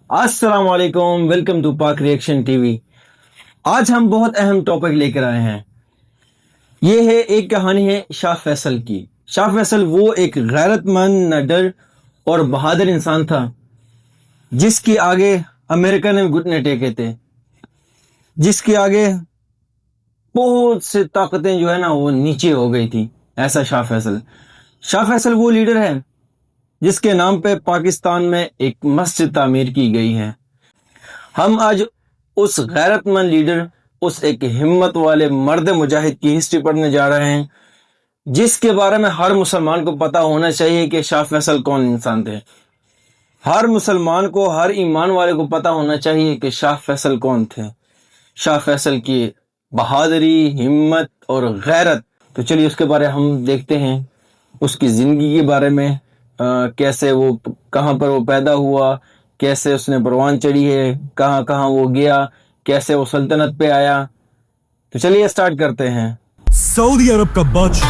अस्सलाम वालेकुम, welcome to पाक रिएक्शन टीवी। आज हम बहुत अहम टॉपिक लेकर आए हैं। ये है एक कहानी है शाह फैसल की। शाह फैसल वो एक गैरतमंद, निडर और बहादुर इंसान था जिसके आगे अमेरिका ने घुटने टेके थे, जिसके आगे बहुत से ताकतें जो है ना वो नीचे हो गई थी। ऐसा शाह फैसल। शाह फैसल वो लीडर है जिसके नाम पे पाकिस्तान में एक मस्जिद तामीर की गई है। हम आज उस गैरतमंद लीडर, उस एक हिम्मत वाले मर्द मुजाहिद की हिस्ट्री पढ़ने जा रहे हैं, जिसके बारे में हर मुसलमान को पता होना चाहिए कि शाह फैसल कौन इंसान थे। हर मुसलमान को, हर ईमान वाले को पता होना चाहिए कि शाह फैसल कौन थे। शाह फैसल की बहादुरी, हिम्मत और गैरत। तो चलिए उसके बारे हम देखते हैं, उसकी ज़िंदगी के बारे में। कैसे वो, कहाँ पर वो पैदा हुआ, कैसे उसने परवान चढ़ी है, कहाँ कहाँ वो गया, कैसे वो सल्तनत पे आया। तो चलिए स्टार्ट करते हैं। सऊदी अरब का बादशाह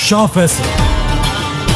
शाह फैसल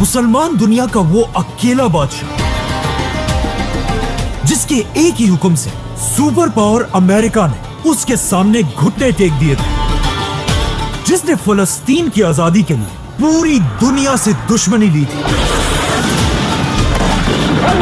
मुसलमान दुनिया का वो अकेला बादशाह जिसके एक ही हुक्म से सुपर पावर अमेरिका ने उसके सामने घुटने टेक दिए थे, जिसने फलस्तीन की आजादी के लिए पूरी दुनिया से दुश्मनी ली थी।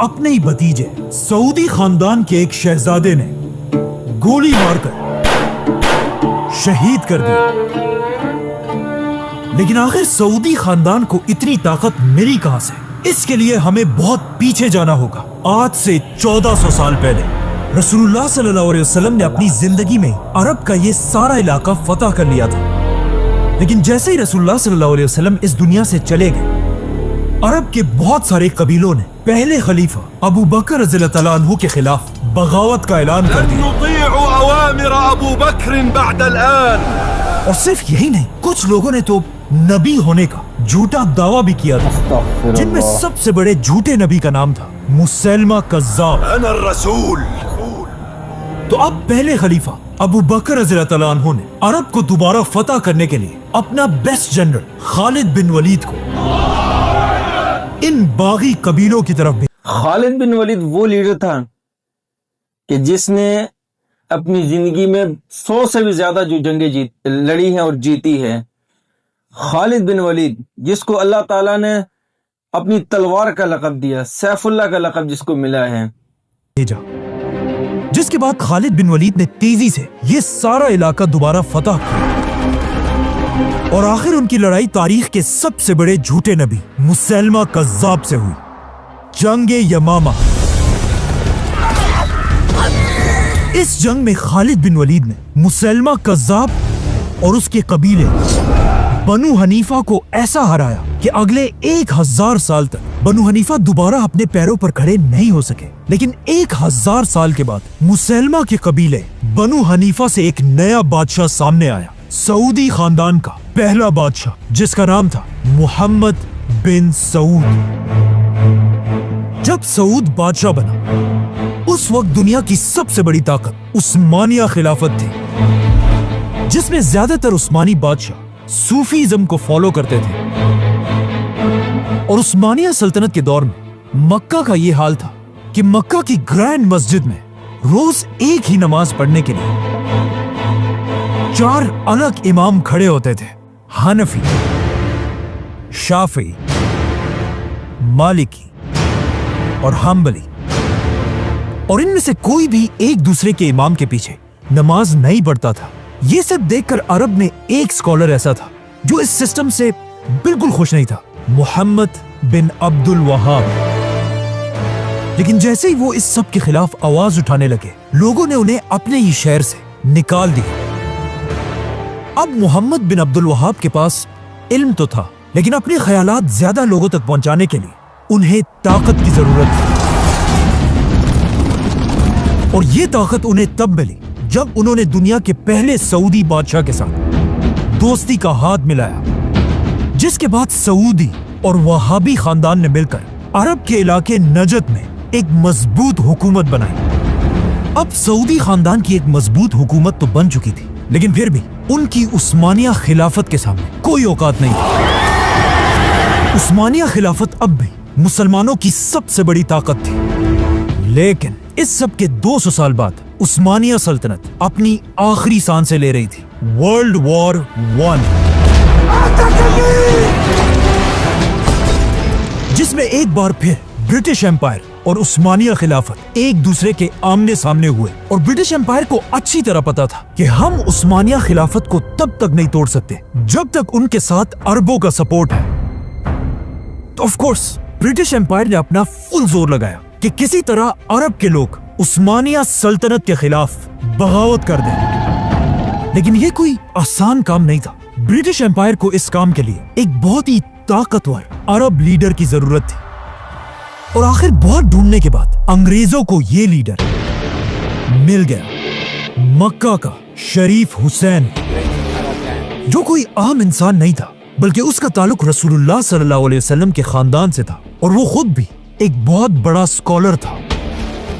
अपने ही भतीजे सऊदी खानदान के एक शहजादे ने गोली मारकर शहीद कर दिया। लेकिन आखिर सऊदी खानदान को इतनी ताकत मिली कहां से? इसके लिए हमें बहुत पीछे जाना होगा। आज से 1400 साल पहले रसूलुल्लाह सल्लल्लाहु अलैहि वसल्लम ने अपनी जिंदगी में अरब का ये सारा इलाका फतह कर लिया था। लेकिन जैसे ही रसूलुल्लाह सल्लल्लाहु अलैहि वसल्लम इस दुनिया से चले गए, अरब के बहुत सारे कबीलों ने पहले खलीफा अबू बकर रज़ियल्लाहु तआला अन्हु के खिलाफ बगावत का ऐलान कर दिया। और सिर्फ यही नहीं, कुछ लोगों ने तो नबी होने का झूठा दावा भी किया था, जिनमें सबसे बड़े झूठे नबी का नाम था मुसैलमा कज़्ज़ाब। तो अब पहले खलीफा अबू बकर रज़ियल्लाहु तआला अन्हु ने अरब को दोबारा फतह करने के लिए अपना बेस्ट जनरल खालिद बिन वलीद को इन बागी कबीलों की तरफ भेजा। खालिद बिन वलीद वो लीडर था कि जिसने अपनी जिंदगी में 100 से भी ज्यादा जो जंगें लड़ी हैं और जीती है। खालिद बिन वलीद, जिसको अल्लाह ताला ने अपनी तलवार का लक़ब दिया, सैफुल्लाह का लक़ब जिसको मिला है, भेजा। जिसके बाद खालिद बिन वलीद ने तेजी से ये सारा इलाका दोबारा फतह किया और आखिर उनकी लड़ाई तारीख के सबसे बड़े झूठे नबी मुसैलमा कज़्ज़ाब से हुई, जंगे यमामा। इस जंग में खालिद बिन वलीद ने मुसैलमा कज़्ज़ाब और उसके कबीले बनु हनीफा को ऐसा हराया कि अगले 1000 साल तक बनु हनीफा दोबारा अपने पैरों पर खड़े नहीं हो सके। लेकिन 1000 साल के बाद मुसैलमा के कबीले बनु हनीफा से एक नया बादशाह सामने आया, सऊदी खानदान का पहला बादशाह, जिसका नाम था मुहम्मद बिन सऊद। जब सऊद बादशाह बना, उस वक्त दुनिया की सबसे बड़ी ताकत उस्मानिया खिलाफत थी, जिसमें ज्यादातर उस्मानी बादशाह सूफीज़म को फॉलो करते थे। और उस्मानिया सल्तनत के दौर में मक्का का यह हाल था कि मक्का की ग्रैंड मस्जिद में रोज एक ही नमाज पढ़ने के लिए 4 अलग इमाम खड़े होते थे, हनफी, शाफी, मालिकी और हम्बली। और इनमें से कोई भी एक दूसरे के इमाम के पीछे नमाज नहीं पढ़ता था। ये सब देखकर अरब में एक स्कॉलर ऐसा था जो इस सिस्टम से बिल्कुल खुश नहीं था, मोहम्मद बिन अब्दुल वहाब। लेकिन जैसे ही वो इस सब के खिलाफ आवाज उठाने लगे, लोगों ने उन्हें अपने ही शहर से निकाल दिया। अब मोहम्मद बिन अब्दुल वहाब के पास इल्म तो था, लेकिन अपने ख्यालात ज्यादा लोगों तक पहुंचाने के लिए उन्हें ताकत की जरूरत थी। और ये ताकत उन्हें तब मिली जब उन्होंने दुनिया के पहले सऊदी बादशाह के साथ दोस्ती का हाथ मिलाया, जिसके बाद सऊदी और वहाबी खानदान ने मिलकर अरब के इलाके नजद में एक मजबूत हुकूमत बनाई। अब सऊदी खानदान की एक मजबूत हुकूमत तो बन चुकी थी, लेकिन फिर भी उनकी उस्मानिया खिलाफत के सामने कोई औकात नहीं थी। उस्मानिया खिलाफत अब भी मुसलमानों की सबसे बड़ी ताकत थी, लेकिन इस सब के 200 साल बाद उस्मानिया सल्तनत अपनी आखिरी सांसें ले रही थी। वर्ल्ड वॉर 1, जिसमें एक बार फिर ब्रिटिश एम्पायर और उस्मानिया खिलाफत एक दूसरे के आमने सामने हुए, और ब्रिटिश एम्पायर को अच्छी तरह पता था कि हम उस्मानिया खिलाफत को तब तक नहीं तोड़ सकते जब तक उनके साथ अरबों का सपोर्ट है। तो ऑफ कोर्स ब्रिटिश एम्पायर ने अपना फुल जोर लगाया कि किसी तरह अरब के लोग उस्मानिया सल्तनत के खिलाफ बगावत कर दें। लेकिन यह कोई आसान काम नहीं था। ब्रिटिश एम्पायर को इस काम के लिए एक बहुत ही ताकतवर अरब लीडर की जरूरत थी, और आखिर बहुत ढूंढने के बाद अंग्रेजों को यह लीडर मिल गया। मक्का का शरीफ हुसैन, जो कोई आम इंसान नहीं था, बल्कि उसका ताल्लुक रसूलुल्लाह सल्लल्लाहु अलैहि वसल्लम के खानदान से था, और वो खुद भी एक बहुत बड़ा स्कॉलर था।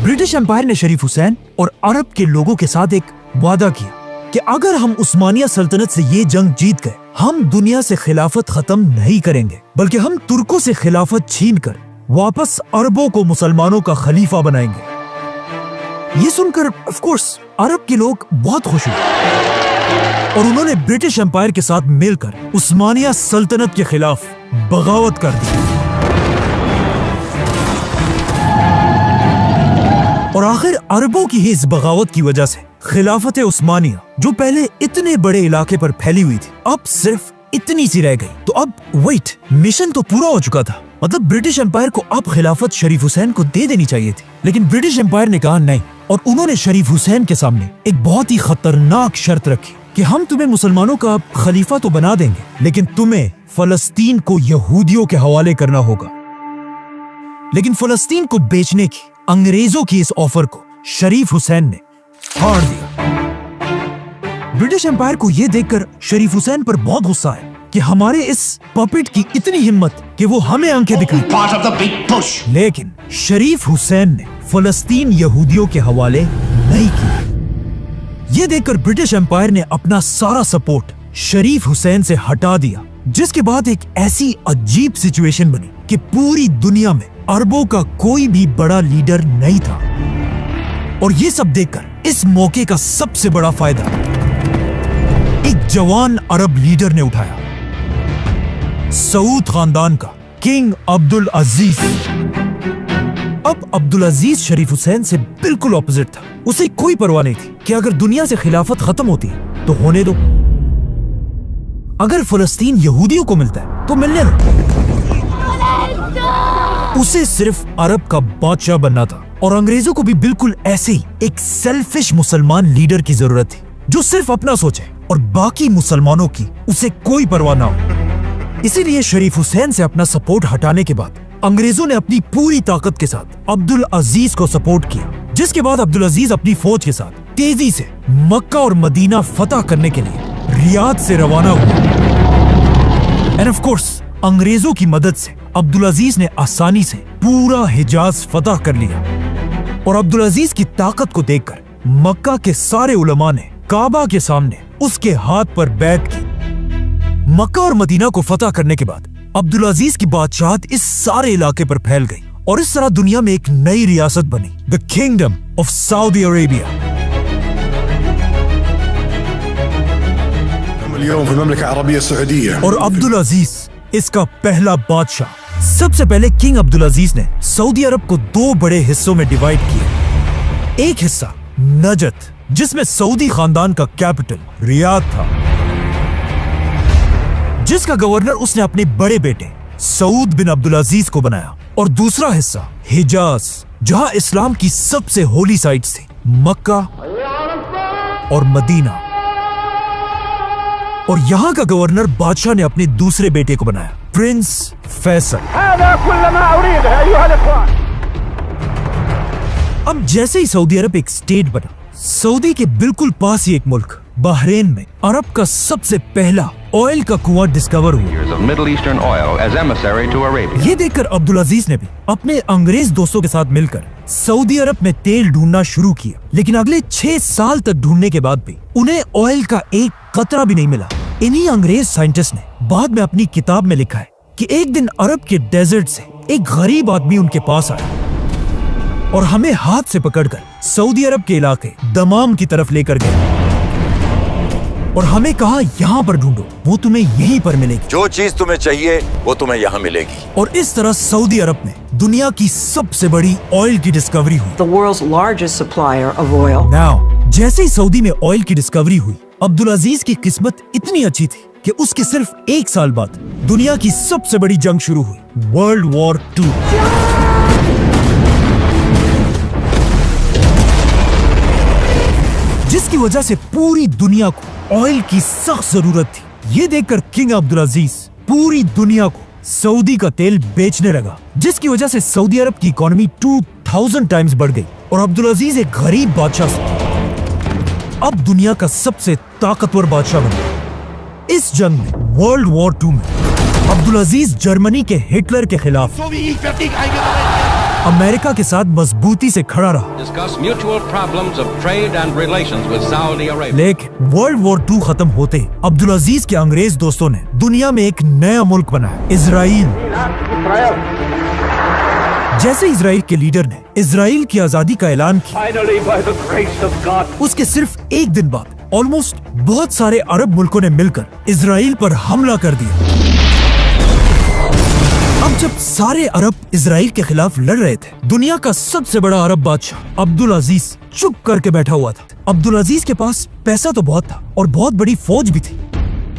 ब्रिटिश एम्पायर ने शरीफ हुसैन और अरब के लोगों के साथ एक वादा किया कि अगर हम उस्मानिया सल्तनत से ये जंग जीत गए, हम दुनिया से खिलाफत खत्म नहीं करेंगे, बल्कि हम तुर्कों से खिलाफत छीनकर वापस अरबों को मुसलमानों का खलीफा बनाएंगे। ये सुनकर ऑफ कोर्स अरब के लोग बहुत खुश हुए, और उन्होंने ब्रिटिश एम्पायर के साथ मिलकर उस्मानिया सल्तनत के खिलाफ बगावत कर दी। और आखिर अरबों की ही इस बगावत की वजह से खिलाफत उस्मानिया, जो पहले इतने बड़े इलाके पर फैली हुई थी, अब सिर्फ इतनी सी रह गई। तो अब वेट, मिशन तो पूरा हो चुका था। मतलब ब्रिटिश एम्पायर को अब खिलाफत शरीफ हुसैन को दे देनी चाहिए थी, लेकिन ब्रिटिश एम्पायर ने कहा नहीं, और उन्होंने शरीफ हुसैन के सामने एक बहुत ही खतरनाक शर्त रखी कि हम तुम्हें मुसलमानों का खलीफा तो बना देंगे, लेकिन तुम्हें फलस्तीन को यहूदियों के हवाले करना होगा। लेकिन फलस्तीन को बेचने की अंग्रेजों की इस ऑफर को शरीफ हुसैन ने फाड़ दिया। ब्रिटिश एम्पायर को यह देखकर शरीफ हुसैन पर बहुत गुस्सा है कि हमारे इस पपेट की इतनी हिम्मत कि वो हमें आंखें दिखाई। लेकिन शरीफ हुसैन ने फलस्तीन यहूदियों के हवाले नहीं किया। यह देखकर ब्रिटिश एम्पायर ने अपना सारा सपोर्ट शरीफ हुसैन से हटा दिया, जिसके बाद एक ऐसी अजीब सिचुएशन बनी कि पूरी दुनिया में अरबों का कोई भी बड़ा लीडर नहीं था। और ये सब देखकर इस मौके का सबसे बड़ा फायदा एक जवान अरब लीडर ने उठाया, सऊद खानदान का किंग अब्दुल अजीज। अब अब्दुल अजीज शरीफ हुसैन से बिल्कुल ऑपोजिट था। उसे कोई परवाह नहीं थी कि अगर दुनिया से खिलाफत खत्म होती है तो होने दो, अगर फलस्तीन यहूदियों को मिलता है तो मिलने दो। उसे सिर्फ अरब का बादशाह बनना था, और अंग्रेजों को भी बिल्कुल ऐसे ही एक सेल्फिश मुसलमान लीडर की जरूरत थी, जो सिर्फ अपना सोचे और बाकी मुसलमानों की उसे कोई परवाह ना हो। इसीलिए शरीफ हुसैन से अपना सपोर्ट हटाने के बाद अंग्रेजों ने अपनी पूरी ताकत के साथ अब्दुल अजीज को सपोर्ट किया, जिसके बाद अब्दुल अजीज अपनी फौज के साथ तेजी से मक्का और मदीना फतह करने के लिए रियाद से रवाना हुआ। एंड ऑफ कोर्स अंग्रेजों की मदद से अब्दुल अजीज ने आसानी से पूरा हिजाज फतह कर लिया, और अब्दुल अजीज की ताकत को देखकर मक्का के सारे उलमा ने काबा के सामने उसके हाथ पर बैत की। मक्का और मदीना को फतह करने के बाद अब्दुल अजीज की बादशाहत इस सारे इलाके पर फैल गई, और इस तरह दुनिया में एक नई रियासत बनी, the kingdom of Saudi Arabia. और अब्दुल अजीज इसका पहला बादशाह। सबसे पहले किंग अब्दुल अजीज ने सऊदी अरब को दो बड़े हिस्सों में डिवाइड किया। एक हिस्सा नजद, जिसमें सऊदी खानदान का कैपिटल रियाद था, जिसका गवर्नर उसने अपने बड़े बेटे सऊद बिन अब्दुल अजीज को बनाया, और दूसरा हिस्सा हिजाज, जहां इस्लाम की सबसे होली साइट्स थी, मक्का और मदीना, और यहाँ का गवर्नर बादशाह ने अपने दूसरे बेटे को बनाया, प्रिंस फैसल। अब जैसे ही सऊदी अरब एक स्टेट बना, सऊदी के बिल्कुल पास ही एक मुल्क बहरीन में अरब का सबसे पहला ऑयल का कुआं डिस्कवर हुआ। of Middle Eastern oil as emissary to Arabia. ये देखकर अब्दुल अजीज ने भी अपने अंग्रेज दोस्तों के साथ मिलकर सऊदी अरब में तेल ढूंढना शुरू किया, लेकिन अगले 6 साल तक ढूंढने के बाद भी उन्हें ऑयल का एक कतरा भी नहीं मिला। इन्हीं अंग्रेज साइंटिस्ट ने बाद में अपनी किताब में लिखा है कि एक दिन अरब के डेजर्ट से एक गरीब आदमी उनके पास आया और हमें हाथ से पकड़कर सऊदी अरब के इलाके दमाम की तरफ लेकर गया और हमें कहा यहाँ पर ढूंढो, वो तुम्हें यहीं पर मिलेगी। जो चीज तुम्हें चाहिए वो तुम्हें यहाँ मिलेगी। और इस तरह सऊदी अरब में दुनिया की सबसे बड़ी ऑयल की डिस्कवरी हुई। The world's largest supplier of oil. Now, जैसे ही सऊदी में ऑयल की डिस्कवरी हुई, अब्दुल अजीज की किस्मत इतनी अच्छी थी कि उसके सिर्फ 1 साल बाद दुनिया की सबसे बड़ी जंग शुरू हुई, वर्ल्ड वॉर 2। जिसकी वजह से पूरी दुनिया को ऑयल की सख्त जरूरत थी। ये देखकर किंग अब्दुल अजीज पूरी दुनिया को सऊदी का तेल बेचने लगा, जिसकी वजह से सऊदी अरब की इकोनॉमी 2000 टाइम्स बढ़ गई और अब्दुल अजीज एक गरीब बादशाह से अब दुनिया का सबसे ताकतवर बादशाह बना। इस जंग में, वर्ल्ड वॉर 2 में, अब्दुल अजीज जर्मनी के हिटलर के खिलाफ अमेरिका के साथ मजबूती से खड़ा रहा। Discuss mutual problems of trade and relations with Saudi Arabia. लेकिन वर्ल्ड वॉर 2 खत्म होते ही अब्दुल अजीज के अंग्रेज दोस्तों ने दुनिया में एक नया मुल्क बनाया, इजराइल। जैसे इजराइल के लीडर ने इजराइल की आजादी का ऐलान किया, Finally, by the grace of God, उसके सिर्फ एक दिन बाद ऑलमोस्ट बहुत सारे अरब मुल्कों ने मिलकर इजराइल पर हमला कर दिया। अब जब सारे अरब इजराइल के खिलाफ लड़ रहे थे, दुनिया का सबसे बड़ा अरब बादशाह अब्दुल अजीज चुप करके बैठा हुआ था। अब्दुल अजीज के पास पैसा तो बहुत था और बहुत बड़ी फौज भी थी,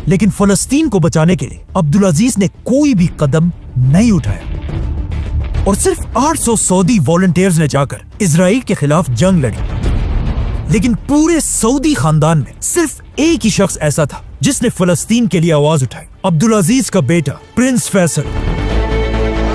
लेकिन फलस्तीन को बचाने के लिए अब्दुल अजीज ने कोई भी कदम नहीं उठाया और सिर्फ 800 सऊदी वॉलंटियर्स ने जाकर इजराइल के खिलाफ जंग लड़ी। लेकिन पूरे सऊदी खानदान में सिर्फ एक ही शख्स ऐसा था जिसने फलस्तीन के लिए आवाज उठाई, अब्दुल अजीज का बेटा प्रिंस फैसल,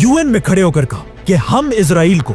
यूएन में खड़े होकर कहा कि हम इजराइल को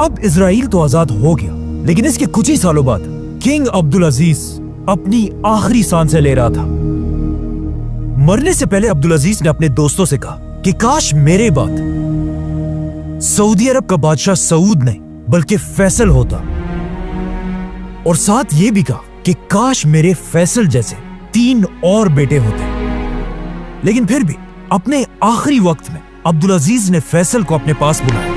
अब इजराइल तो आजाद हो गया, लेकिन इसके कुछ ही सालों बाद किंग अब्दुल अजीज अपनी आखिरी सांसें ले रहा था। मरने से पहले अब्दुल अजीज ने अपने दोस्तों से कहा कि काश मेरे बाद सऊदी अरब का बादशाह सऊद नहीं बल्कि फैसल होता, और साथ ये भी कहा कि काश मेरे फैसल जैसे 3 और बेटे होते। लेकिन फिर भी अपने आखिरी वक्त में अब्दुल अजीज ने फैसल को अपने पास बुलाया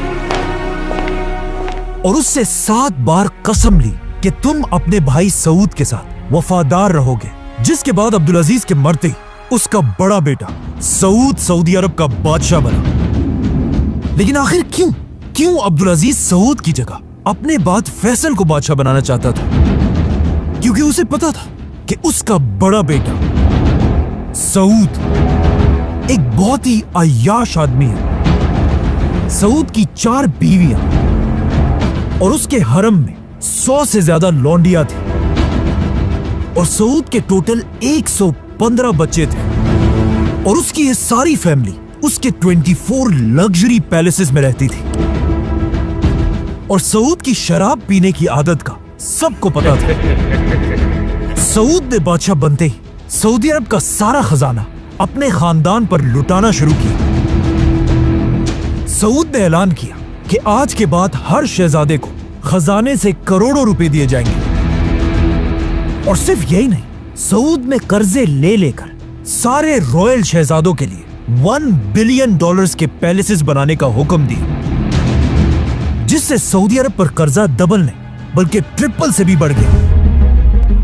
और उससे 7 बार कसम ली कि तुम अपने भाई सऊद के साथ वफादार रहोगे। जिसके बाद अब्दुल अजीज के मरते ही उसका बड़ा बेटा सऊद सऊदी अरब का बादशाह बना। लेकिन आखिर क्यों अब्दुल अजीज सऊद की जगह अपने बाद फैसल को बादशाह बनाना चाहता था? क्योंकि उसे पता था कि उसका बड़ा बेटा सऊद एक बहुत ही अय्याश आदमी है। सऊद की 4 बीवियां और उसके हरम में 100 से ज्यादा लौंडियां थी और सऊद के टोटल 115 बच्चे थे और उसकी ये सारी फैमिली उसके 24 लग्जरी पैलेसेस में रहती थी। और सऊद की शराब पीने की आदत का सबको पता था। सऊद ने बादशाह बनते ही सऊदी अरब का सारा खजाना अपने खानदान पर लुटाना शुरू किया। सऊद ने ऐलान किया कि आज के बाद हर शहजादे को खजाने से करोड़ों रुपए दिए जाएंगे। और सिर्फ यही नहीं, सऊद में कर्जे ले लेकर सारे रॉयल शहजादों के लिए $1 बिलियन के पैलेसेस बनाने का हुक्म दिया, जिससे सऊदी अरब पर कर्जा डबल नहीं बल्कि ट्रिपल से भी बढ़ गया।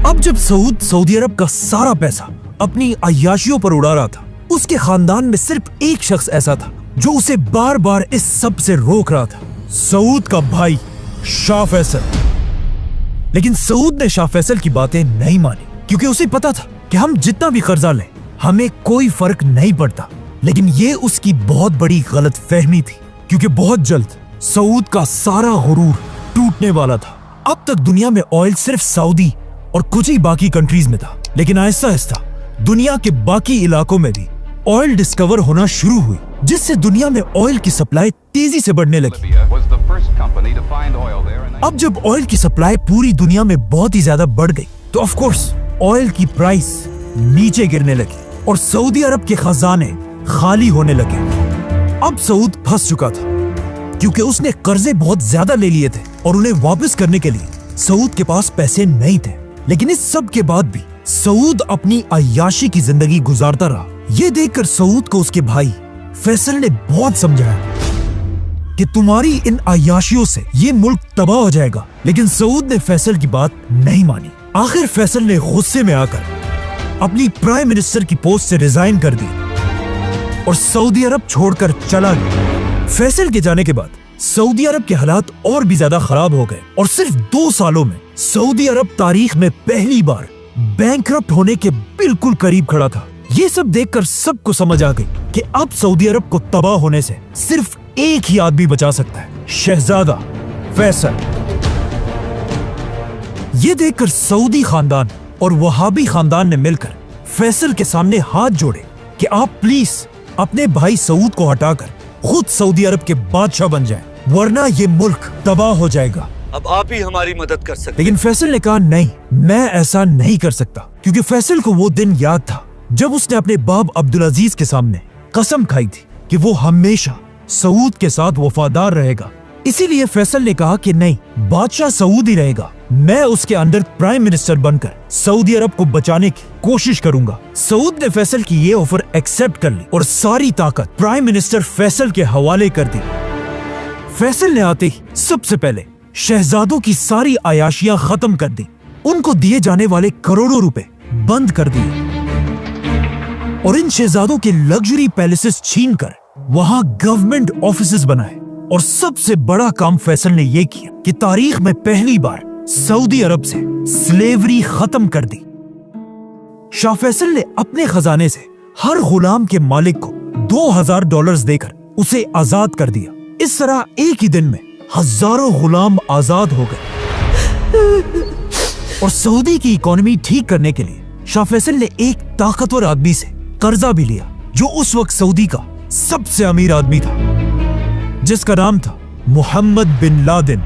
अब जब सऊद सऊदी अरब का सारा पैसा अपनी अय्याशियों पर उड़ा रहा था, उसके खानदान में सिर्फ एक शख्स ऐसा था जो उसे बार बार इस सब से रोक रहा था, सऊद का भाई शाह फैसल। लेकिन सऊद ने शाह फैसल की बातें नहीं मानी, क्योंकि उसे पता था कि हम जितना भी कर्जा लें हमें कोई फर्क नहीं पड़ता। लेकिन ये उसकी बहुत बड़ी गलतफहमी थी, क्योंकि बहुत जल्द सऊद का सारा गुरूर टूटने वाला था। अब तक दुनिया में ऑयल सिर्फ सऊदी और कुछ ही बाकी कंट्रीज में था, लेकिन आहिस्ता आहिस्ता दुनिया के बाकी इलाकों में भी ऑयल डिस्कवर होना शुरू हुई, जिससे दुनिया में ऑयल की सप्लाई तेजी से बढ़ने लगी। अब जब ऑयल की सप्लाई पूरी दुनिया में बहुत ही ज्यादा बढ़ गई, तो ऑफ कोर्स ऑयल की प्राइस नीचे गिरने लगी और सऊदी अरब के खजाने खाली होने लगे। अब सऊद फंस चुका था, क्योंकि उसने कर्जे बहुत ज्यादा ले लिए थे और उन्हें वापस करने के लिए सऊद के पास पैसे नहीं थे। लेकिन इस सब के बाद भी सऊद अपनी अय्याशी की जिंदगी गुजारता रहा। ये देखकर सऊद को उसके भाई फैसल ने बहुत समझाया कि तुम्हारी इन अय्याशियों से ये मुल्क तबाह हो जाएगा, लेकिन सऊद ने फैसल की बात नहीं मानी। आखिर फैसल ने गुस्से में आकर अपनी प्राइम मिनिस्टर की पोस्ट से रिजाइन कर दी और सऊदी अरब छोड़कर चला गया। फैसल के जाने के बाद सऊदी अरब के हालात और भी ज्यादा खराब हो गए और सिर्फ 2 सालों में सऊदी अरब तारीख में पहली बार बैंकरप्ट होने के बिल्कुल करीब खड़ा था। ये सब देखकर सबको समझ आ गई कि अब सऊदी अरब को तबाह होने से सिर्फ एक ही आदमी बचा सकता है, शहजादा फैसल। ये देखकर सऊदी खानदान और वहाबी खानदान ने मिलकर फैसल के सामने हाथ जोड़े कि आप प्लीज अपने भाई सऊद को हटाकर खुद सऊदी अरब के बादशाह बन जाएं, वरना ये मुल्क तबाह हो जाएगा। अब आप ही हमारी मदद कर सकते। लेकिन फैसल ने कहा नहीं, मैं ऐसा नहीं कर सकता, क्योंकि फैसल को वो दिन याद था जब उसने अपने बाप अब्दुल अजीज के सामने कसम खाई थी कि वो हमेशा सऊद के साथ वफादार रहेगा। इसीलिए फैसल ने कहा कि नहीं, बादशाह सऊद ही रहेगा, मैं उसके अंडर प्राइम मिनिस्टर बनकर सऊदी अरब को बचाने की कोशिश करूंगा। सऊद ने फैसल की ये ऑफर एक्सेप्ट कर ली और सारी ताकत प्राइम मिनिस्टर फैसल के हवाले कर दी। फैसल ने आते ही सबसे पहले शहजादों की सारी अयाशियां खत्म कर दी, उनको दिए जाने वाले करोड़ों रुपए बंद कर दिए और इन शहजादों के लग्जरी पैलेसेस छीनकर वहां गवर्नमेंट ऑफिसेस बनाए। और सबसे बड़ा काम फैसल ने यह किया कि तारीख में पहली बार सऊदी अरब से स्लेवरी खत्म कर दी। शाह फैसल ने अपने खजाने से हर गुलाम के मालिक को $2000 देकर उसे आजाद कर दिया। इस तरह एक ही दिन में हजारों गुलाम आजाद हो गए। और सऊदी की इकोनॉमी ठीक करने के लिए शाह फैसल ने एक ताकतवर आदमी से कर्जा भी लिया, जो उस वक्त सऊदी का सबसे अमीर आदमी था, जिसका नाम था मोहम्मद बिन लादेन।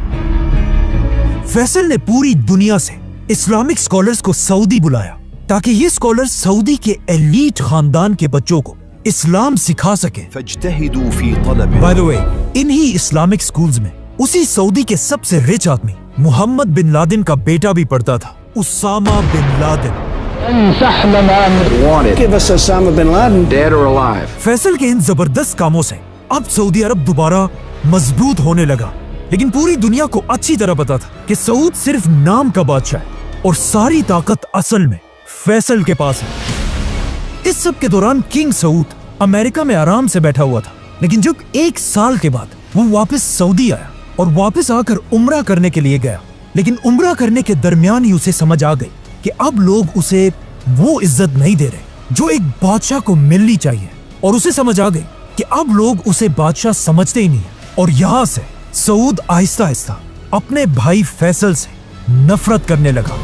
फैसल ने पूरी दुनिया से इस्लामिक स्कॉलर्स को सऊदी बुलाया ताकि ये स्कॉलर्स सऊदी के एलीट खानदान के बच्चों को इस्लाम सिखा सके। बाय द वे, इन्हीं इस्लामिक स्कूल्स में उसी सऊदी के सबसे रिच आदमी मोहम्मद बिन लादेन का बेटा भी पढ़ता था, Osama bin Laden. Give us Osama bin Laden, dead or alive. Faisal के इन जबरदस्त कामों से अब सऊदी अरब दोबारा मजबूत होने लगा, लेकिन पूरी दुनिया को अच्छी तरह पता था कि सऊद सिर्फ नाम का बादशाह है और सारी ताकत असल में फैसल के पास है। इस सब के दौरान किंग सऊद अमेरिका में आराम से बैठा हुआ था, लेकिन जब 1 साल के बाद वो वापस सऊदी आया और वापस आकर उम्रा करने के लिए गया, लेकिन उम्रा करने के दरमियान ही उसे समझ आ गई कि अब लोग उसे वो इज्जत नहीं दे रहे जो एक बादशाह को मिलनी चाहिए, और उसे समझ आ गई कि अब लोग उसे बादशाह समझते ही नहीं है। और यहाँ से सऊद आहिस्ता आहिस्ता अपने भाई फैसल से नफरत करने लगा।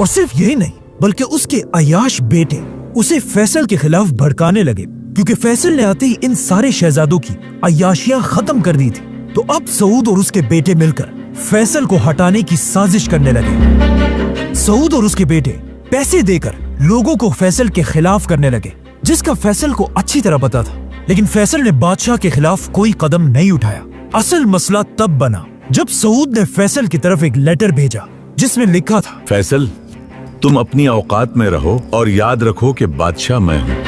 और सिर्फ यही नहीं, बल्कि उसके अयाश बेटे उसे फैसल के खिलाफ भड़काने लगे, क्योंकि फैसल ने आते ही इन सारे शहजादों की अयाशियां खत्म कर दी थी। तो अब सऊद और उसके बेटे मिलकर फैसल को हटाने की साजिश करने लगे। सऊद और उसके बेटे पैसे देकर लोगों को फैसल के खिलाफ करने लगे, जिसका फैसल को अच्छी तरह पता था, लेकिन फैसल ने बादशाह के खिलाफ कोई कदम नहीं उठाया। असल मसला तब बना जब सऊद ने फैसल की तरफ एक लेटर भेजा जिसमें लिखा था, फैसल, तुम अपनी औकात में रहो और याद रखो कि बादशाह मैं हूँ।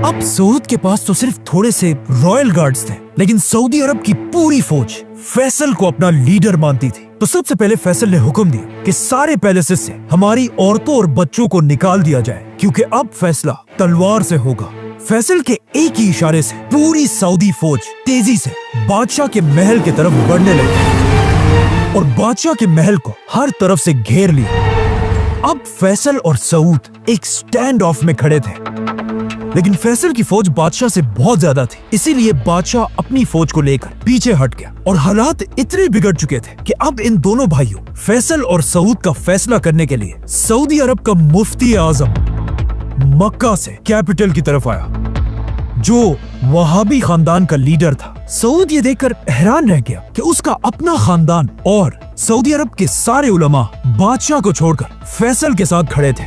अब सऊद के पास तो सिर्फ थोड़े से रॉयल गार्ड्स थे, लेकिन सऊदी अरब की पूरी फौज फैसल को अपना लीडर मानती थी। तो सबसे पहले फैसल ने हुक्म दिया कि सारे पैलेसेस से हमारी औरतों और बच्चों को निकाल दिया जाए, क्योंकि अब फैसला तलवार से होगा। फैसल के एक ही इशारे से पूरी सऊदी फौज तेजी से बादशाह के महल की तरफ बढ़ने लगी और बादशाह के महल को हर तरफ से घेर लिया। अब फैसल और सऊद एक स्टैंड ऑफ में खड़े थे, लेकिन फैसल की फौज बादशाह से बहुत ज्यादा थी, इसीलिए बादशाह अपनी फौज को लेकर पीछे हट गया। और हालात इतने बिगड़ चुके थे कि अब इन दोनों भाइयों फैसल और सऊद का फैसला करने के लिए सऊदी अरब का मुफ्ती आजम मक्का से कैपिटल की तरफ आया, जो वहाबी खानदान का लीडर था। सऊद ये देखकर हैरान रह गया कि उसका अपना खानदान और सऊदी अरब के सारे उलमा बादशाह को छोड़कर फैसल के साथ खड़े थे।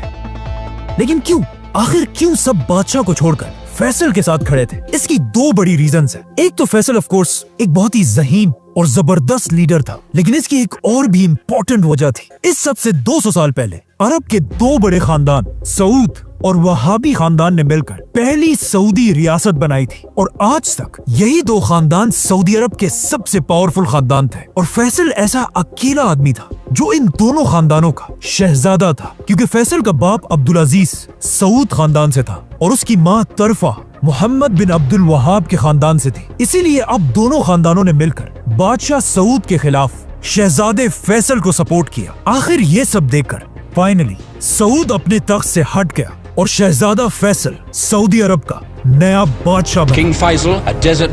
लेकिन क्यों, आखिर क्यों सब बादशाह को छोड़कर फैसल के साथ खड़े थे? इसकी दो बड़ी रीजंस है। एक तो फैसल ऑफ कोर्स एक बहुत ही ज़हीन और जबरदस्त लीडर था, लेकिन इसकी एक और भी इम्पोर्टेंट वजह थी। इस सब से 200 साल पहले अरब के दो बड़े खानदान सऊद और वहाबी खानदान ने मिलकर पहली सऊदी रियासत बनाई थी, और आज तक यही दो खानदान सऊदी अरब के सबसे पावरफुल खानदान थे। और फैसल ऐसा अकेला आदमी था जो इन दोनों खानदानों का शहजादा था, क्योंकि फैसल का बाप अब्दुल अजीज सऊद खानदान से था और उसकी माँ तरफा मोहम्मद बिन अब्दुल वहाब के खानदान से थी। इसीलिए अब दोनों खानदानों ने मिलकर बादशाह सऊद के खिलाफ शहजादे फैसल को सपोर्ट किया। आखिर ये सब देखकर फाइनली सऊद अपने तख्त से हट गया और शहजादा फैसल सऊदी अरब का नया बादशाह बना। King Faisal, a desert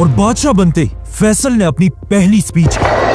और बादशाह बनते ही फैसल ने अपनी पहली स्पीच की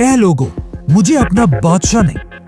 ए लोगों, मुझे अपना बादशाह नहीं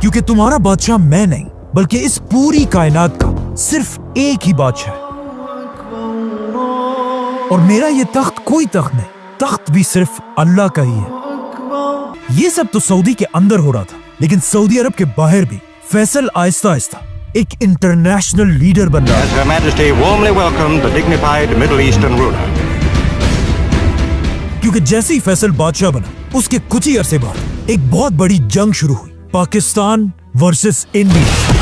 क्योंकि तुम्हारा बादशाह मैं नहीं बल्कि इस पूरी कायनात का सिर्फ एक ही बादशाह है। और मेरा ये तख्त कोई तख्त नहीं, तख्त भी सिर्फ अल्लाह का ही है। ये सब तो सऊदी के अंदर हो रहा था, लेकिन सऊदी अरब के बाहर भी फैसल आहिस्ता आहिस्ता एक इंटरनेशनल लीडर बन रहा है। Her Majesty warmly welcomed the dignified Middle Eastern ruler. क्योंकि जैसे ही फैसल बादशाह बना, उसके कुछ ही अरसे बाद एक बहुत बड़ी जंग शुरू हुई, Pakistan versus India.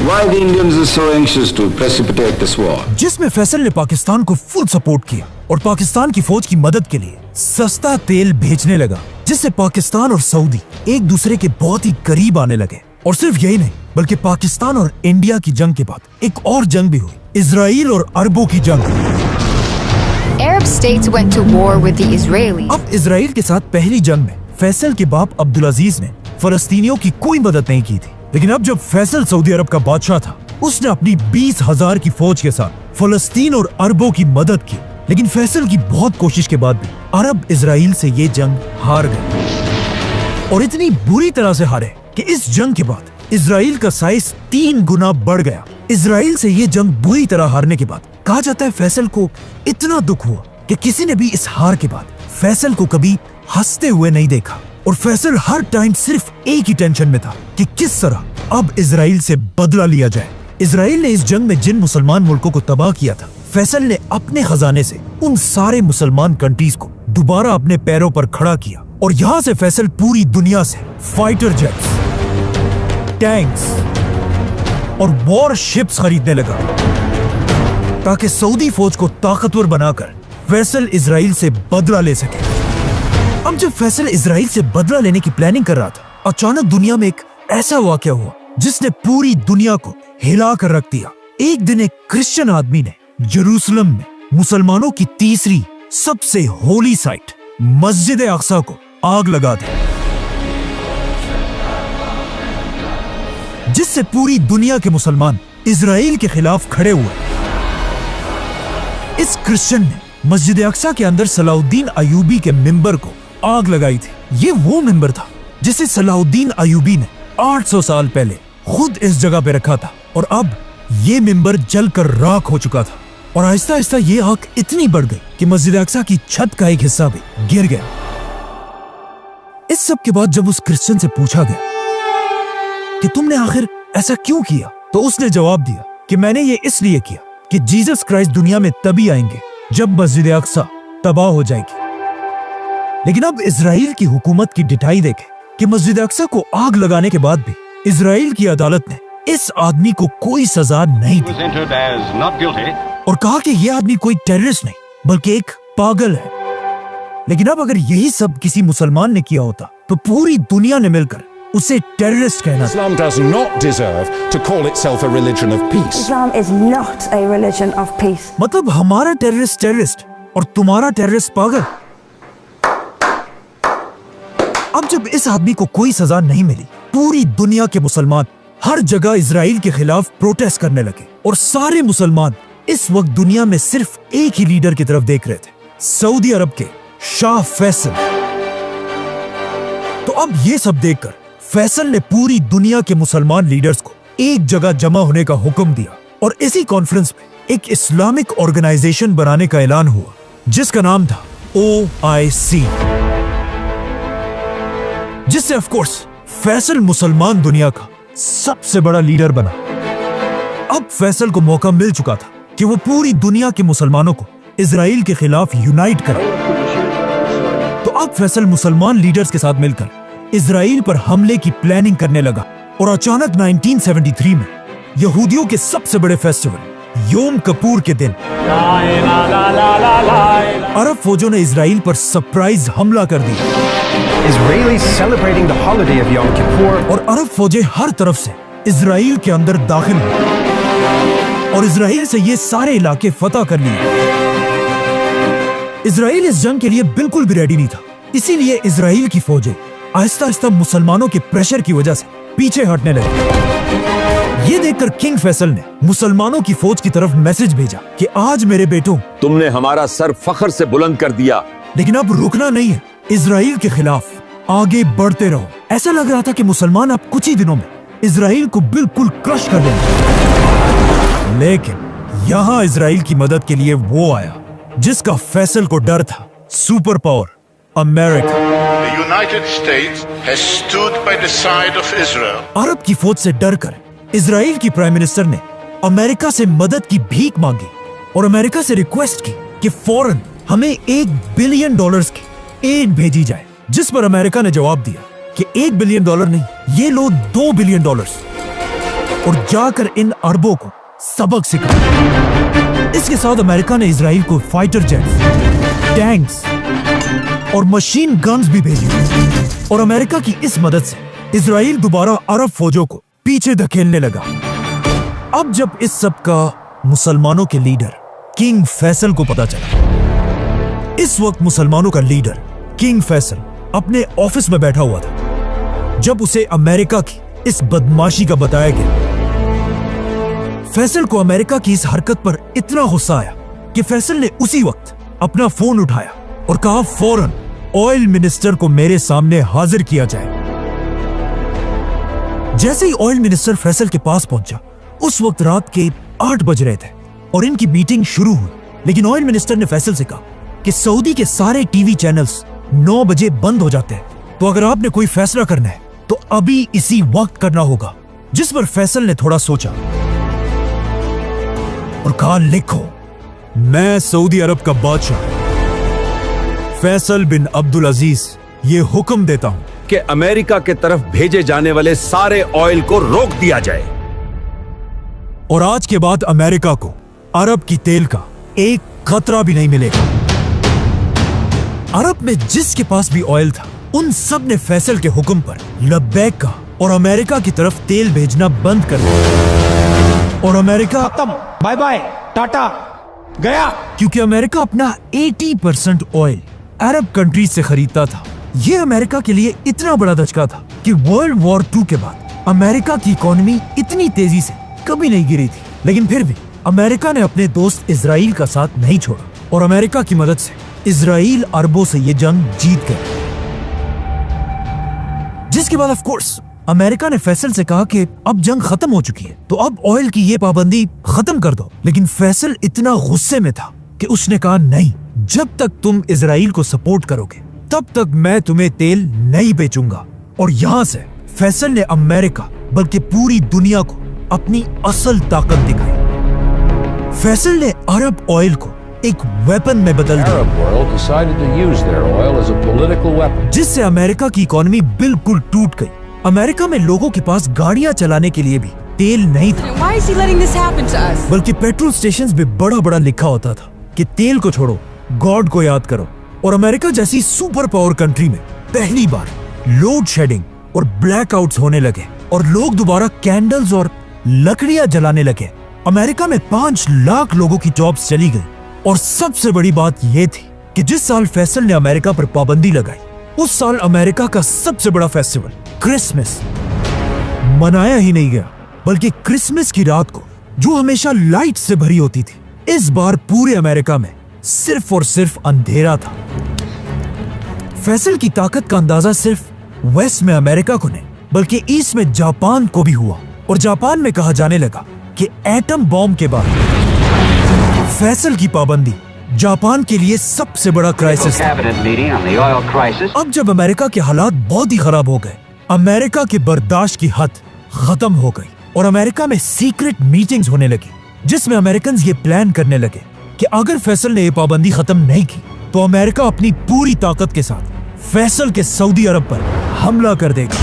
Why the Indians are so anxious to precipitate this war? जिसमें फैसल ने पाकिस्तान को फुल सपोर्ट किया और पाकिस्तान की फौज की मदद के लिए सस्ता तेल भेजने लगा, जिससे पाकिस्तान और सऊदी एक दूसरे के बहुत ही करीब आने लगे। और सिर्फ यही नहीं, बल्कि पाकिस्तान और इंडिया की जंग के बाद एक और जंग भी हुई, इजराइल और अरबों की जंग। Arab states went to war with the Israelis. अब इजराइल के साथ पहली जंग में फैसल के बाप अब्दुल अजीज ने फलस्तीनियों की कोई मदद नहीं की थी, लेकिन अब जब फैसल सऊदी अरब का बादशाह था, उसने अपनी 20,000 की फौज के साथ फलस्तीन और अरबों की मदद की। लेकिन फैसल की बहुत कोशिश के बाद भी अरब इजराइल से ये जंग हार गए, और इतनी बुरी तरह से हारे कि इस जंग के बाद इजराइल का साइज 3 गुना बढ़ गया। इजराइल से ये जंग बुरी तरह हारने के बाद कहा जाता है फैसल को इतना दुख हुआ कि किसी ने भी इस हार के बाद फैसल को कभी हंसते हुए नहीं देखा। और फैसल हर टाइम सिर्फ एक ही टेंशन में था कि किस तरह अब इजराइल से बदला लिया जाए। इजराइल ने इस जंग में जिन मुसलमान मुल्कों को तबाह किया था, फैसल ने अपने खजाने से उन सारे मुसलमान कंट्रीज को दोबारा अपने पैरों पर खड़ा किया। और यहाँ से फैसल पूरी दुनिया से फाइटर जेट्स, टैंक्स और वॉर शिप्स खरीदने लगा, ताकि सऊदी फौज को ताकतवर बनाकर फैसल इजराइल से बदला ले सके। अब जब फैसल इजराइल से बदला लेने की प्लानिंग कर रहा था, अचानक दुनिया में एक ऐसा वाकया हुआ जिसने पूरी दुनिया को हिला कर रख दिया। एक दिन एक क्रिश्चियन आदमी ने यरूशलेम में मुसलमानों की तीसरी सबसे होली साइट मस्जिद अक्सा को आग लगा दी, जिससे पूरी दुनिया के मुसलमान इजराइल के खिलाफ खड़े हुए। इस क्रिश्चियन ने मस्जिद अक्सा के अंदर सलाउद्दीन अयूबी के मिंबर को आग लगाई थी। ये वो मिंबर था जिसे सलाउद्दीन अयूबी ने 800 साल पहले खुद इस जगह पे रखा था, और अब ये मिंबर जलकर राख हो चुका था। और आहिस्ता आहिस्ता ये आग इतनी बढ़ गई कि मस्जिद अक्सा की छत का एक हिस्सा भी गिर गया। इस सब के बाद जब उस क्रिश्चियन से पूछा गया कि तुमने आखिर ऐसा क्यों किया, तो उसने जवाब दिया कि मैंने ये इसलिए किया कि जीसस क्राइस्ट दुनिया में तभी आएंगे जब मस्जिद अक्सा तबाह हो जाएगी। लेकिन अब इजराइल की हुकूमत की डिठाई देखे कि मस्जिद अक्सा को आग लगाने के बाद भी इजराइल की अदालत ने इस आदमी को कोई सजा नहीं दी और कहा कि यह आदमी कोई टेररिस्ट नहीं बल्कि एक पागल है। लेकिन अब अगर यही सब किसी मुसलमान ने किया होता तो पूरी दुनिया ने मिलकर उसे टेररिस्ट कहना। Islam does not deserve to call itself a religion of peace. Islam is not a religion of peace. मतलब हमारा टेररिस्ट और तुम्हारा टेररिस्ट पागल। अब जब इस आदमी को कोई सजा नहीं मिली, पूरी दुनिया के मुसलमान हर जगह इजराइल के खिलाफ प्रोटेस्ट करने लगे और सारे मुसलमान इस वक्त दुनिया में सिर्फ एक ही लीडर की तरफ देख रहे थे, सऊदी अरब के शाह फैसल। तो अब ये सब देखकर फैसल ने पूरी दुनिया के मुसलमान लीडर्स को एक जगह जमा होने का हुक्म दिया और इसी कॉन्फ्रेंस में एक इस्लामिक ऑर्गेनाइजेशन बनाने का ऐलान हुआ जिसका नाम था OIC, जिससे ऑफ कोर्स फैसल मुसलमान दुनिया का सबसे बड़ा लीडर बना। अब फैसल को मौका मिल चुका था कि वो पूरी दुनिया के मुसलमानों को इजराइल के खिलाफ यूनाइट करे। तो अब फैसल मुसलमान लीडर्स के साथ मिलकर इजराइल पर हमले की प्लानिंग करने लगा और अचानक 1973 में यहूदियों के सबसे बड़े फेस्टिवल योम किपुर के दिन अरब फौजों ने इजराइल पर सरप्राइज हमला कर दिया। Israelis celebrating the holiday of Yom Kippur. और अरब फौजें हर तरफ से इजराइल के अंदर दाखिल हुई और इजराइल से ये सारे इलाके फतह कर लिए। इजराइल इस जंग के लिए बिल्कुल भी रेडी नहीं था, इसीलिए इजराइल की फौजें आहिस्ता आहिस्ता मुसलमानों के प्रेशर की वजह से पीछे हटने लगे। ये देखकर किंग फैसल ने मुसलमानों की फौज की तरफ मैसेज भेजा कि आज मेरे बेटों, तुमने हमारा सर फख्र से बुलंद कर दिया, लेकिन अब रुकना नहीं है, इजराइल के खिलाफ आगे बढ़ते रहो। ऐसा लग रहा था कि मुसलमान अब कुछ ही दिनों में इजराइल को बिल्कुल क्रश कर देंगे। लेकिन यहाँ इजराइल की मदद के लिए वो आया जिसका फैसल को डर था, super power America. The United States has stood by the side of Israel. अरब की फौज से डरकर इजराइल की प्राइम मिनिस्टर ने अमेरिका से मदद की भीख मांगी और अमेरिका से रिक्वेस्ट की कि फौरन हमें $1 बिलियन की एड भेजी जाए, जिस पर अमेरिका ने जवाब दिया कि $1 बिलियन नहीं, ये लो $2 बिलियन और जाकर इन अरबों को सबक सिखाओ। इसके साथ अमेरिका ने इजराइल को फाइटर जेट्स, टैंक्स और मशीन गन्स भी भेजी और अमेरिका की इस मदद से इजराइल दोबारा अरब फौजों को पीछे धकेलने लगा। अब जब इस सब का मुसलमानों के लीडर किंग फैसल को पता चला, इस वक्त मुसलमानों का लीडर किंग फैसल अपने ऑफिस में बैठा हुआ था जब उसे अमेरिका की इस बदमाशी का बताया गया। फैसल को अमेरिका की इस हरकत पर इतना गुस्सा आया कि फैसल ने उसी वक्त अपना फोन उठाया और कहा फौरन ऑयल मिनिस्टर को मेरे सामने हाजिर किया जाए। जैसे ही ऑयल मिनिस्टर फैसल के पास पहुंचा, उस वक्त रात के 8 बज रहे थे और इनकी मीटिंग शुरू हुई। लेकिन ऑयल मिनिस्टर ने फैसल से कहा कि सऊदी के सारे टीवी चैनल्स 9 बजे बंद हो जाते हैं, तो अगर आपने कोई फैसला करना है तो अभी इसी वक्त करना होगा। जिस पर फैसल ने थोड़ा सोचा और कहा, लिखो, मैं सऊदी अरब का बादशाह फैसल बिन अब्दुल अजीज ये हुक्म देता हूं कि अमेरिका के तरफ भेजे जाने वाले सारे ऑयल को रोक दिया जाए और आज के बाद अमेरिका को अरब की तेल का एक खतरा भी नहीं मिलेगा। अरब में जिसके पास भी ऑयल था, उन सब ने फैसल के हुक्म पर लब्बैक कहा और अमेरिका की तरफ तेल भेजना बंद कर दिया। और अमेरिका खत्म, बाय बाय, टाटा, गया। क्योंकि अमेरिका अपना 80% ऑयल अरब कंट्रीज से खरीदता था। यह अमेरिका के लिए इतना बड़ा धचका था कि वर्ल्ड वॉर 2 के बाद अमेरिका की इकोनॉमी इतनी तेजी से कभी नहीं गिरी थी। लेकिन फिर भी अमेरिका ने अपने दोस्त इजराइल का साथ नहीं छोड़ा और अमेरिका की मदद से इजराइल अरबों से ये जंग जीत गया। जिसके बाद ऑफ कोर्स अमेरिका ने फैसल से कहा कि अब जंग खत्म हो चुकी है, तो अब ऑयल की ये पाबंदी खत्म कर दो। लेकिन फैसल इतना गुस्से में था कि उसने कहा, नहीं, जब तक तुम इजराइल को सपोर्ट करोगे तब तक मैं तुम्हें तेल नहीं बेचूंगा। और यहां से फैसल ने अमेरिका बल्कि पूरी दुनिया को अपनी असल ताकत दिखाई। फैसल ने अरब ऑयल को एक वेपन में बदल दिया, जिससे अमेरिका की इकोनॉमी बिल्कुल टूट गई। अमेरिका में लोगों के पास गाड़ियां चलाने के लिए भी तेल नहीं था, बल्कि पेट्रोल स्टेशंस पे बड़ा बड़ा लिखा होता था कि तेल को छोड़ो, गॉड को याद करो। और अमेरिका जैसी सुपर पावर कंट्री में पहली बार लोड शेडिंग और ब्लैकआउट्स होने लगे और लोग दोबारा कैंडल्स और लकड़ियां जलाने लगे। अमेरिका में 5 लाख लोगों की जॉब्स चली गई। और सबसे बड़ी बात यह थी कि जिस साल फैसल ने अमेरिका पर पाबंदी लगाई, उस साल अमेरिका का सबसे बड़ा फेस्टिवल क्रिसमस मनाया ही नहीं गया, बल्कि क्रिसमस की रात को, जो हमेशा लाइट से भरी होती थी, इस बार पूरे अमेरिका में सिर्फ और सिर्फ अंधेरा था। फैसल की ताकत का अंदाजा सिर्फ वेस्ट में अमेरिका को नहीं बल्कि ईस्ट में जापान को भी हुआ, और जापान में कहा जाने लगा कि एटम बॉम्ब के बाद फैसल की पाबंदी जापान के लिए सबसे बड़ा क्राइसिस था। अब जब अमेरिका के हालात बहुत ही खराब हो गए, अमेरिका के बर्दाश्त की हद खत्म हो गई और अमेरिका में सीक्रेट मीटिंग्स होने लगी, जिसमें अमेरिकन ये प्लान करने लगे कि अगर फैसल ने ये पाबंदी खत्म नहीं की तो अमेरिका अपनी पूरी ताकत के साथ फैसल के सऊदी अरब पर हमला कर देगा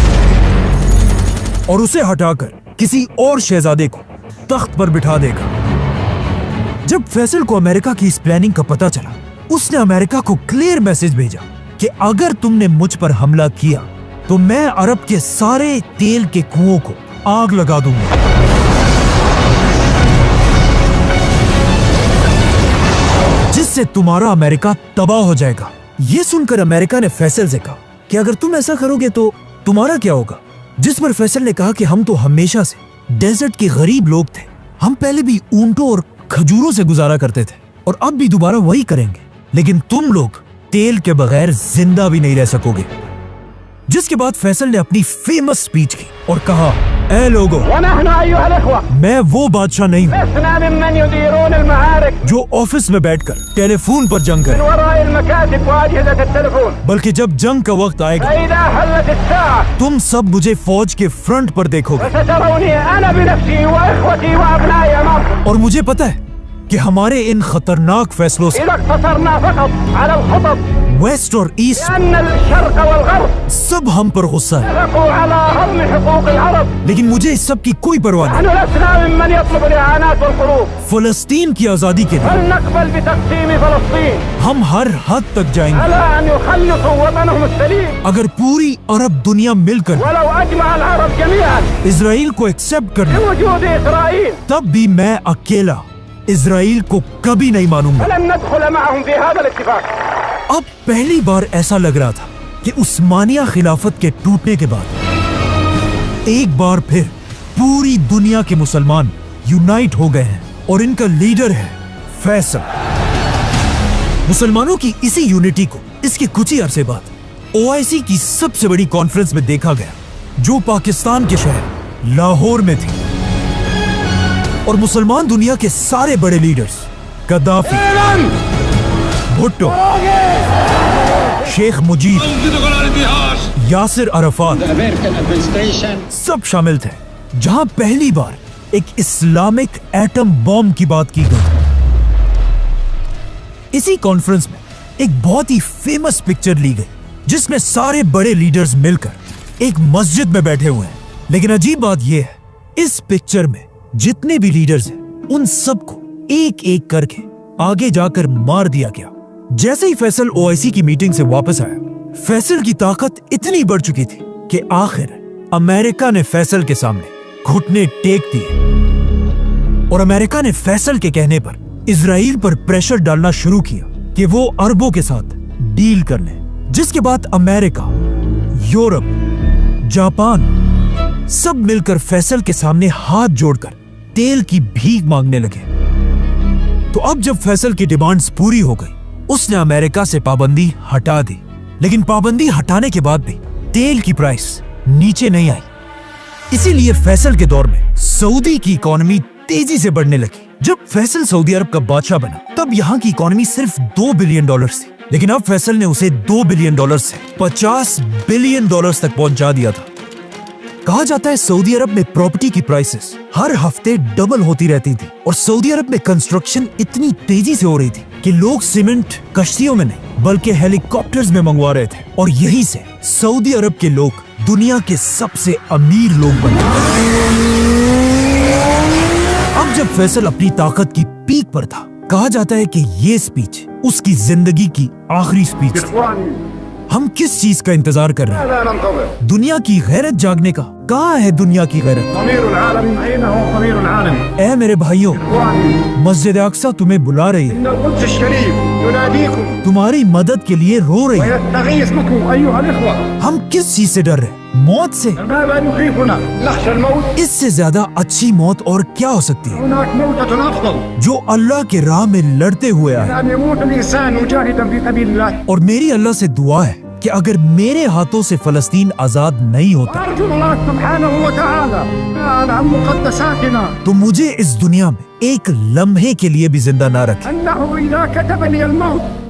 और उसे हटाकर किसी और शहजादे को तख्त पर बिठा देगा। जब फैसल को अमेरिका की इस प्लानिंग का पता चला, उसने अमेरिका को क्लियर मैसेज भेजा कि अगर तुमने मुझ पर हमला किया तो मैं अरब के सारे तेल के कुओं को आग लगा दूंगा। जिससे तुम्हारा अमेरिका तबाह हो जाएगा। यह सुनकर अमेरिका ने फैसल से कहा कि अगर तुम ऐसा करोगे तो तुम्हारा क्या होगा। जिस पर फैसल ने कहा कि हम तो हमेशा से डेजर्ट के गरीब लोग थे, हम पहले भी ऊंटों और खजूरों से गुजारा करते थे और अब भी दोबारा वही करेंगे, लेकिन तुम लोग तेल के बगैर जिंदा भी नहीं रह सकोगे। जिसके बाद फैसल ने अपनी फेमस स्पीच की और कहा, ऐ लोगों, मैं वो बादशाह नहीं हूँ जो ऑफिस में बैठकर टेलीफोन पर जंग करे, बल्कि जब जंग का वक्त आएगा तुम सब मुझे फौज के फ्रंट पर देखोगे और मुझे पता है कि हमारे इन खतरनाक फैसलों से वेस्ट और ईस्ट सब हम पर गुस्सा है, लेकिन मुझे इस सब की कोई परवाह नहीं। फलस्तीन की आजादी के लिए हम हर हद तक जाएंगे। अगर पूरी अरब दुनिया मिलकर इजराइल को एक्सेप्ट कर ले, तब भी मैं अकेला इजराइल को कभी नहीं मानूंगा। अब पहली बार ऐसा लग रहा था कि उस्मानिया खिलाफत के टूटने के बाद एक बार फिर पूरी दुनिया के मुसलमान यूनाइट हो गए हैं और इनका लीडर है फैसल। मुसलमानों की इसी यूनिटी को इसके कुछ ही अरसे बाद OIC की सबसे बड़ी कॉन्फ्रेंस में देखा गया, जो पाकिस्तान के शहर लाहौर में थी, और मुसलमान दुनिया के सारे बड़े लीडर्स गद्दाफी, भुट्टो, शेख मुजीब, यासिर अरफात सब शामिल थे, जहां पहली बार एक इस्लामिक एटम बॉम्ब की बात की गई। इसी कॉन्फ्रेंस में एक बहुत ही फेमस पिक्चर ली गई, जिसमें सारे बड़े लीडर्स मिलकर एक मस्जिद में बैठे हुए हैं। लेकिन अजीब बात यह है, इस पिक्चर में जितने भी लीडर्स हैं, उन सबको एक एक करके आगे जाकर मार दिया गया। जैसे ही फैसल OIC की मीटिंग से वापस आया, फैसल की ताकत इतनी बढ़ चुकी थी कि आखिर अमेरिका ने फैसल के सामने घुटने टेक दिए और अमेरिका ने फैसल के कहने पर इजराइल पर प्रेशर डालना शुरू किया कि वो अरबों के साथ डील कर ले। जिसके बाद अमेरिका, यूरोप, जापान सब मिलकर फैसल के सामने हाथ जोड़कर तेल की भीख मांगने लगे। तो अब जब फैसल की डिमांड्स पूरी हो गई, उसने अमेरिका से पाबंदी हटा दी। लेकिन पाबंदी हटाने के बाद भी तेल की प्राइस नीचे नहीं आई। इसीलिए फैसल के दौर में सऊदी की इकोनॉमी तेजी से बढ़ने लगी। जब फैसल सऊदी अरब का बादशाह बना, तब यहाँ की इकोनॉमी सिर्फ $2 बिलियन थी, लेकिन अब फैसल ने उसे $2 बिलियन से $50 बिलियन तक पहुंचा दिया था। कहा जाता है सऊदी अरब में प्रॉपर्टी की प्राइसेस हर हफ्ते डबल होती रहती थी और सऊदी अरब में कंस्ट्रक्शन इतनी तेजी से हो रही थी कि लोग सीमेंट कश्तियों में नहीं बल्कि हेलीकॉप्टर्स में मंगवा रहे थे, और यहीं से सऊदी अरब के लोग दुनिया के सबसे अमीर लोग बने। अब जब फैसल अपनी ताकत की पीक पर था, कहा जाता है कि ये स्पीच उसकी जिंदगी की आखिरी स्पीच थी। हम किस चीज का इंतजार कर रहे हैं? दुनिया की गैरत जागने का कहाँ है दुनिया की गैरत? ऐ मेरे भाइयों, मस्जिद अक्सा तुम्हें बुला रही है, तुम्हारी मदद के लिए रो रही है। हम किस चीज से डर रहे हैं? मौत से। इससे ज्यादा अच्छी मौत और क्या हो सकती है? जो अल्लाह के राह में लड़ते हुए आए। और मेरी अल्लाह से दुआ है कि अगर मेरे हाथों से फलस्तीन आजाद नहीं होता तो मुझे इस दुनिया में एक लम्हे के लिए भी जिंदा ना रखे।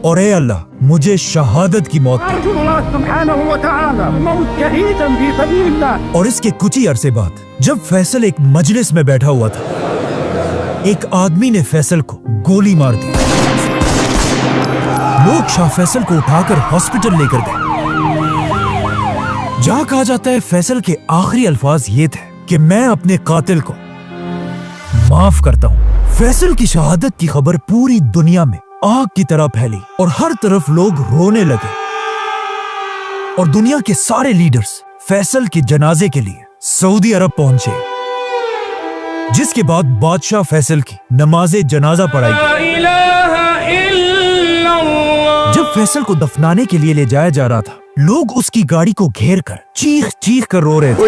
और ए अल्लाह, मुझे शहादत की मौत दे। और इसके कुछ ही अरसे बाद जब फैसल एक मजलिस में बैठा हुआ था, एक आदमी ने फैसल को गोली मार दी। लोग शाह फैसल को उठाकर हॉस्पिटल लेकर गए। जहां कहा जाता है फैसल के आखिरी अल्फाज ये थे कि मैं अपने कातिल को माफ करता हूँ। फैसल की शहादत की खबर पूरी दुनिया में आग की तरह फैली और हर तरफ लोग रोने लगे। और दुनिया के सारे लीडर्स फैसल के जनाजे के लिए सऊदी अरब पहुंचे, जिसके बाद बादशाह फैसल की नमाजे जनाजा पढ़ाई गई। जब फैसल को दफनाने के लिए ले जाया जा रहा था, लोग उसकी गाड़ी को घेर कर चीख चीख कर रो रहे थे।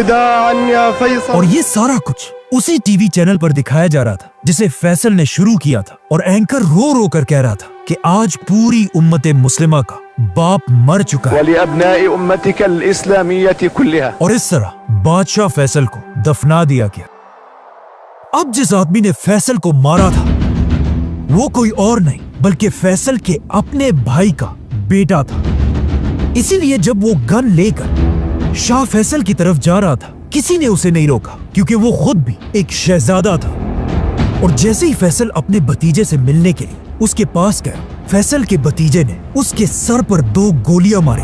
और ये सारा कुछ उसी टीवी चैनल पर दिखाया जा रहा था जिसे फैसल ने शुरू किया था। और एंकर रो रो कर कह रहा था कि आज पूरी उम्मत मुस्लिमा का बाप मर चुका है। और इस तरह बादशाह फैसल को दफना दिया गया। अब जिस आदमी ने फैसल को मारा था वो कोई और नहीं बल्कि फैसल के अपने भाई का बेटा था। इसीलिए जब वो गन लेकर शाह फैसल की तरफ जा रहा था, किसी ने उसे नहीं रोका, क्योंकि वो खुद भी एक शहजादा था। और जैसे ही फैसल अपने भतीजे से मिलने के लिए उसके पास गया, फैसल के भतीजे ने उसके सर पर 2 गोलियां मारी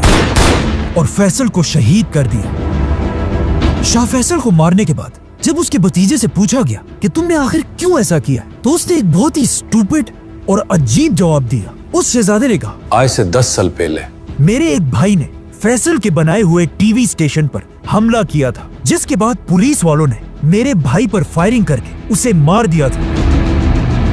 और फैसल को शहीद कर दिया। शाह फैसल को मारने के बाद जब उसके भतीजे से पूछा गया कि तुमने आखिर क्यों ऐसा किया, तो उसने एक बहुत ही स्टूपिड और अजीब जवाब दिया। उस शहजादे ने कहा, आज से 10 साल पहले मेरे एक भाई ने फैसल के बनाए हुए टीवी स्टेशन पर हमला किया था, जिसके बाद पुलिस वालों ने मेरे भाई पर फायरिंग करके उसे मार दिया था।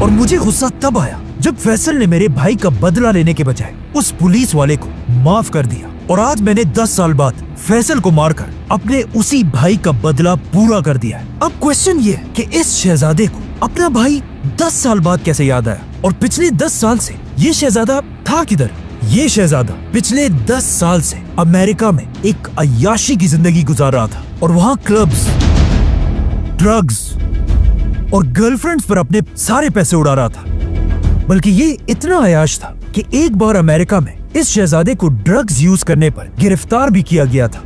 और मुझे गुस्सा तब आया जब फैसल ने मेरे भाई का बदला लेने के बजाय उस पुलिस वाले को माफ कर दिया। और आज मैंने 10 साल बाद फैसल को मारकर अपने उसी भाई का बदला पूरा कर दिया है। अब क्वेश्चन ये है कि इस शहजादे को अपना भाई 10 साल बाद कैसे याद आया, और पिछले 10 साल से ये शहजादा था किधर? ये शहजादा पिछले 10 साल से अमेरिका में एक अय्याशी की जिंदगी गुजार रहा था और वहाँ क्लब्स, ड्रग्स और गर्लफ्रेंड्स पर अपने सारे पैसे उड़ा रहा था। बल्कि ये इतना अय्याश था कि एक बार अमेरिका में इस शहजादे को ड्रग्स यूज करने पर गिरफ्तार भी किया गया था।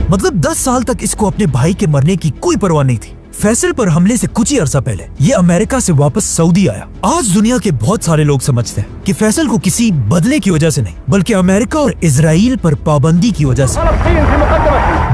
मतलब 10 साल तक इसको अपने भाई के मरने की कोई परवाह नहीं थी। फैसल पर हमले से कुछ ही अरसा पहले ये अमेरिका से वापस सऊदी आया। आज दुनिया के बहुत सारे लोग समझते हैं कि फैसल को किसी बदले की वजह से नहीं, बल्कि अमेरिका और इजराइल पर पाबंदी की वजह से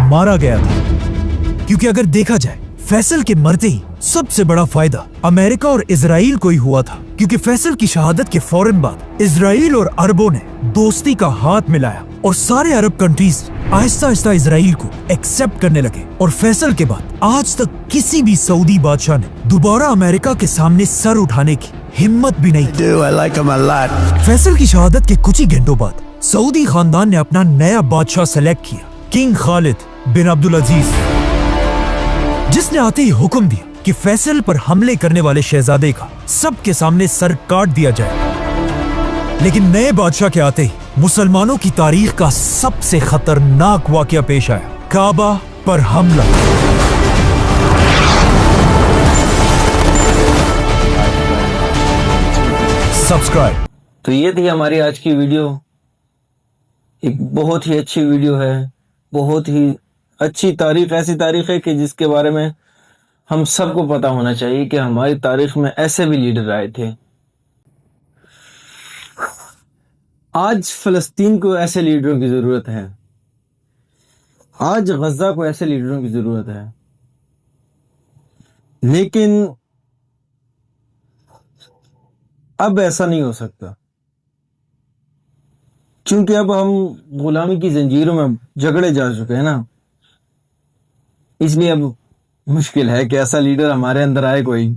मारा गया था। क्योंकि अगर देखा जाए, फैसल के मरते ही सबसे बड़ा फायदा अमेरिका और इजराइल को ही हुआ था, क्योंकि फैसल की शहादत के फौरन बाद इजराइल और अरबों ने दोस्ती का हाथ मिलाया और सारे अरब कंट्रीज आहिस्ता आहिस्ता इजराइल को एक्सेप्ट करने लगे। और फैसल के बाद आज तक किसी भी सऊदी बादशाह ने दोबारा अमेरिका के सामने सर उठाने की हिम्मत भी नहीं की। फैसल की शहादत के कुछ ही घंटों बाद सऊदी खानदान ने अपना नया बादशाह सेलेक्ट किया, किंग खालिद बिन अब्दुल अजीज, जिसने आते ही हुक्म दिया कि फैसल पर हमले करने वाले शहजादे का सबके सामने सर काट दिया जाए। लेकिन नए बादशाह के आते ही मुसलमानों की तारीख का सबसे खतरनाक वाकया पेश आया, काबा पर हमला। सब्सक्राइब। तो ये थी हमारी आज की वीडियो। एक बहुत ही अच्छी वीडियो है, बहुत ही अच्छी तारीख, ऐसी तारीख है कि जिसके बारे में हम सबको पता होना चाहिए कि हमारी तारीख में ऐसे भी लीडर आए थे। आज फलस्तीन को ऐसे लीडरों की जरूरत है, आज गजा को ऐसे लीडरों की जरूरत है। लेकिन अब ऐसा नहीं हो सकता, क्योंकि अब हम गुलामी की जंजीरों में जकड़े जा चुके हैं ना। इसलिए अब मुश्किल है कि ऐसा लीडर हमारे अंदर आए कोई